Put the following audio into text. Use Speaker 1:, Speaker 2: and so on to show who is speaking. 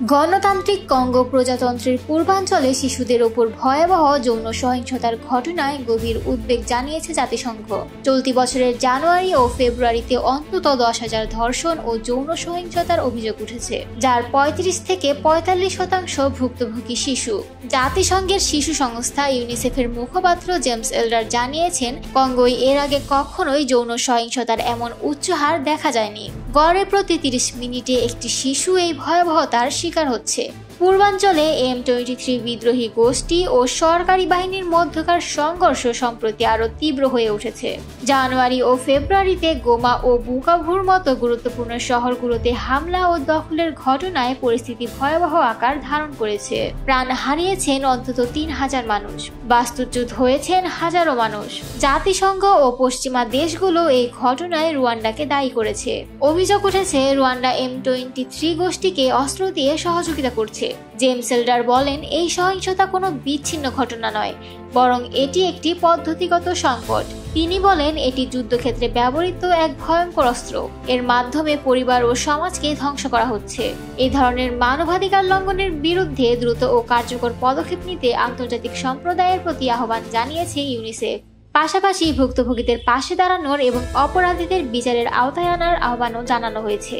Speaker 1: গণতান্ত্রিক কঙ্গো প্রজাতন্ত্রের পূর্বাঞ্চলে শিশুদের ওপর ভয়াবহ যৌন সহিংসতার ঘটনায় গভীর উদ্বেগ জানিয়েছে জাতিসংঘ। চলতি বছরের জানুয়ারি ও ফেব্রুয়ারিতে অন্তত 10,000 ধর্ষণ ও যৌন সহিংসতার অভিযোগ উঠেছে, যার 35 থেকে 45% ভুক্তভোগী শিশু। জাতিসংঘের শিশু সংস্থা ইউনিসেফের মুখপাত্র জেমস এল্ডার জানিয়েছেন, কঙ্গোয় এর আগে কখনোই যৌন সহিংসতার এমন উচ্চ হার দেখা যায়নি। গড়ে প্রতি 30 মিনিটে একটি শিশু এই ভয়াবহতার শিকার হচ্ছে। পূর্বাঞ্চলে M23 বিদ্রোহী গোষ্ঠী ও সরকারি বাহিনীর মধ্যকার সংঘর্ষ সম্প্রতি আরও তীব্র হয়ে উঠেছে। জানুয়ারি ও ফেব্রুয়ারিতে গোমা ও বুকাভুর মতো গুরুত্বপূর্ণ শহরগুলোতে হামলা ও দখলের ঘটনায় পরিস্থিতি ভয়াবহ আকার ধারণ করেছে। প্রাণ হারিয়েছেন অন্তত 3,000 মানুষ, বাস্তুচ্যুত হয়েছেন হাজারো মানুষ। জাতিসংঘ ও পশ্চিমা দেশগুলো এই ঘটনায় রুয়ান্ডাকে দায়ী করেছে। অভিযোগ উঠেছে রুয়ান্ডা M23 গোষ্ঠীকে অস্ত্র দিয়ে সহযোগিতা করছে। জেমস এল্ডার বলেন, এই সহিংসতা কোনো বিচ্ছিন্ন ঘটনা নয়, বরং এটি একটি পদ্ধতিগত সংকট। তিনি বলেন, এটি যুদ্ধক্ষেত্রে ব্যবহৃত এক ভয়ঙ্কর অস্ত্র। এর মাধ্যমে পরিবার ও সমাজকে ধ্বংস করা হচ্ছে। এই ধরনের মানবাধিকার লঙ্ঘনের বিরুদ্ধে দ্রুত ও কার্যকর পদক্ষেপ নিতে আন্তর্জাতিক সম্প্রদায়ের প্রতি আহ্বান জানিয়েছে ইউনিসেফ। পাশাপাশি ভুক্তভোগীদের পাশে দাঁড়ানোর এবং অপরাধীদের বিচারের আওতায় আনার আহ্বানও জানানো হয়েছে।